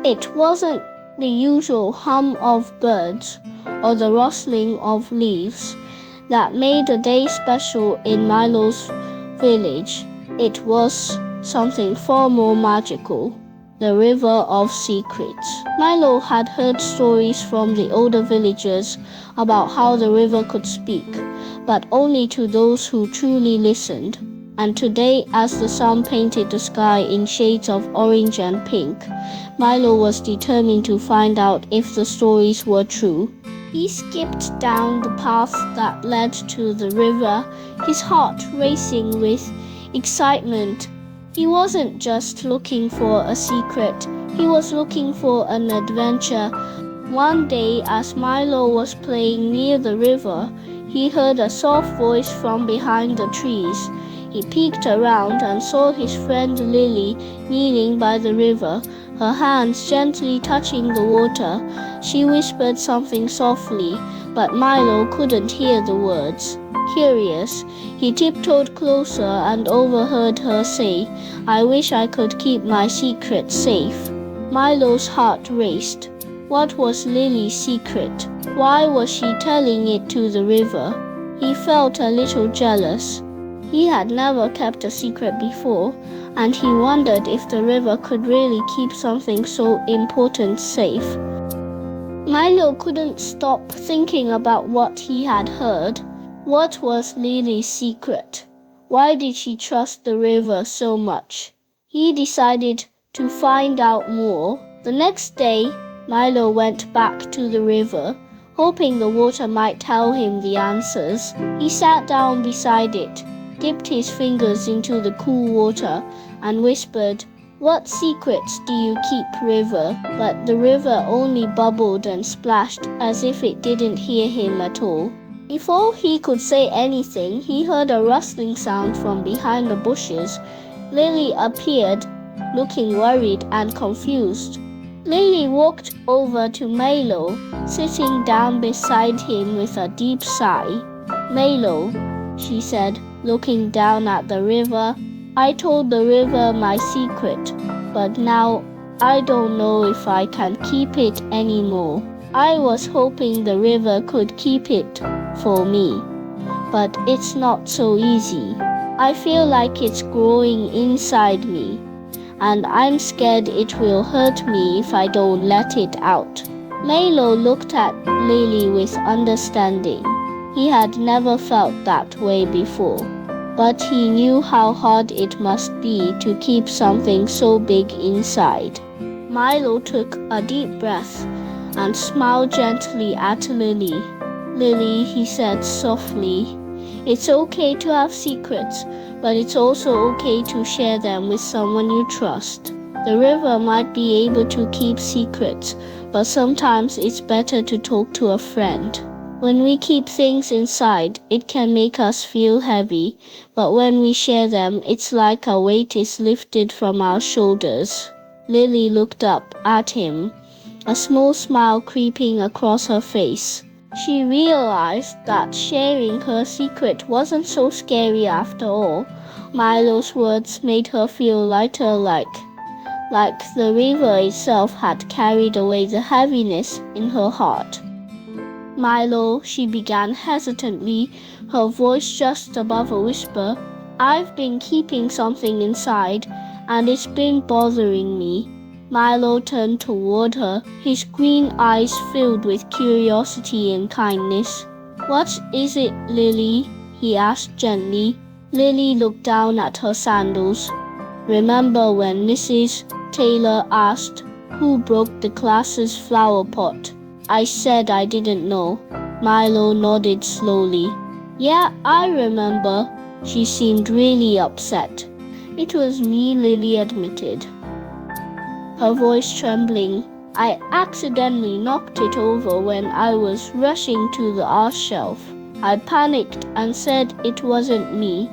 It wasn't the usual hum of birds or the rustling of leaves that made the day special in Milo's village. It was something far more magical. The River of Secrets. Milo had heard stories from the older villagers about how the river could speak, but only to those who truly listened. And today, as the sun painted the sky in shades of orange and pink, Milo was determined to find out if the stories were true. He skipped down the path that led to the river, his heart racing with excitement. He wasn't just looking for a secret, he was looking for an adventure. One day, as Milo was playing near the river, he heard a soft voice from behind the trees. He peeked around and saw his friend Lily kneeling by the river, her hands gently touching the water. She whispered something softly, but Milo couldn't hear the words. Curious, he tiptoed closer and overheard her say, "I wish I could keep my secret safe." Milo's heart raced. What was Lily's secret? Why was she telling it to the river? He felt a little jealous. He had never kept a secret before, and he wondered if the river could really keep something so important safe. Milo couldn't stop thinking about what he had heard. What was Lily's secret? Why did she trust the river so much? He decided to find out more. The next day, Milo went back to the river, hoping the water might tell him the answers. He sat down beside it, dipped his fingers into the cool water, and whispered, "What secrets do you keep, river?" But the river only bubbled and splashed as if it didn't hear him at all. Before he could say anything, he heard a rustling sound from behind the bushes. Lily appeared, looking worried and confused. Lily walked over to Milo, sitting down beside him with a deep sigh. "Milo," she said, looking down at the river, "I told the river my secret, but now I don't know if I can keep it anymore. I was hoping the river could keep it for me, but it's not so easy. I feel like it's growing inside me, and I'm scared it will hurt me if I don't let it out." Milo looked at Lily with understanding. He had never felt that way before, but he knew how hard it must be to keep something so big inside. Milo took a deep breath and smiled gently at Lily. "Lily," he said softly, "it's okay to have secrets, but it's also okay to share them with someone you trust. The river might be able to keep secrets, but sometimes it's better to talk to a friend. When we keep things inside, it can make us feel heavy, but when we share them, it's like a weight is lifted from our shoulders." Lily looked up at him, a small smile creeping across her face. She realized that sharing her secret wasn't so scary after all. Milo's words made her feel lighter, like the river itself had carried away the heaviness in her heart. "Milo," she began hesitantly, her voice just above a whisper, "I've been keeping something inside, and it's been bothering me." Milo turned toward her, his green eyes filled with curiosity and kindness. "What is it, Lily?" he asked gently. Lily looked down at her sandals. "Remember when Mrs. Taylor asked who broke the class's flower pot? I said I didn't know." Milo nodded slowly. "Yeah, I remember." She seemed really upset. "It was me," Lily admitted, her voice trembling. "I accidentally knocked it over when I was rushing to the art shelf. I panicked and said it wasn't me.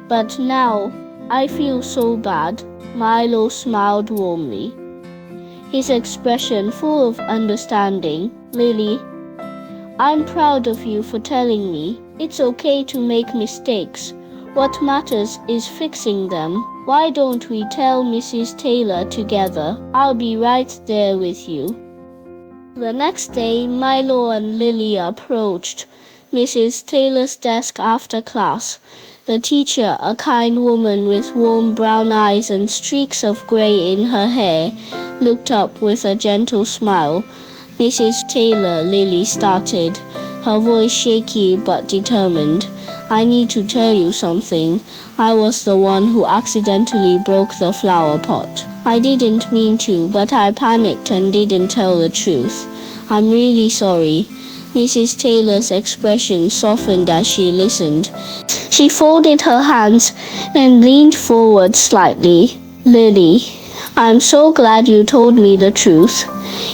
But now I feel so bad." Milo smiled warmly, his expression full of understanding. "Lily, I'm proud of you for telling me. It's okay to make mistakes. What matters is fixing them." Why don't we tell Mrs. Taylor together? I'll be right there with you. The next day, Milo and Lily approached Mrs. Taylor's desk after class. The teacher, a kind woman with warm brown eyes and streaks of gray in her hair, looked up with a gentle smile. Mrs. Taylor, Lily started, her voice shaky but determined. I need to tell you something. I was the one who accidentally broke the flower pot. I didn't mean to, but I panicked and didn't tell the truth. I'm really sorry. Mrs. Taylor's expression softened as she listened. She folded her hands and leaned forward slightly. Lily, I'm so glad you told me the truth.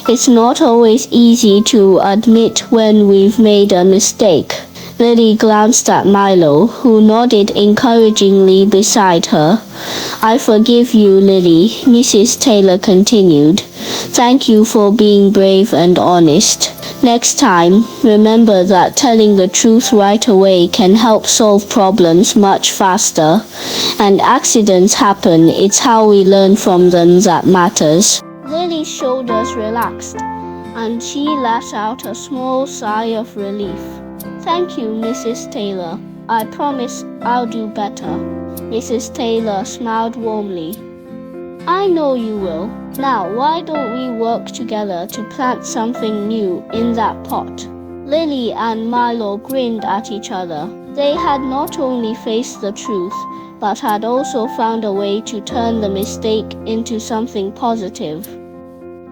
It's not always easy to admit when we've made a mistake. Lily glanced at Milo, who nodded encouragingly beside her. I forgive you, Lily, Mrs. Taylor continued. Thank you for being brave and honest. Next time, remember that telling the truth right away can help solve problems much faster. And accidents happen, it's how we learn from them that matters. Lily's shoulders relaxed, and she let out a small sigh of relief. Thank you, Mrs. Taylor. I promise I'll do better. Mrs. Taylor smiled warmly. I know you will. Now, why don't we work together to plant something new in that pot? Lily and Milo grinned at each other. They had not only faced the truth, but had also found a way to turn the mistake into something positive.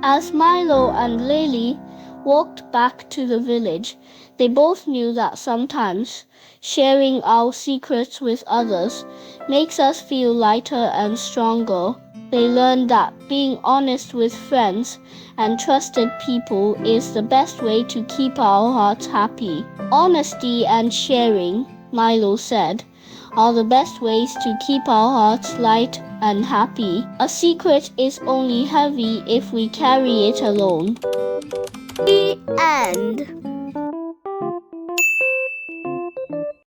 As Milo and Lily walked back to the village, they both knew that sometimes sharing our secrets with others makes us feel lighter and stronger. They learned that being honest with friends and trusted people is the best way to keep our hearts happy. Honesty and sharing, Milo said, are the best ways to keep our hearts light and happy. A secret is only heavy if we carry it alone. The end.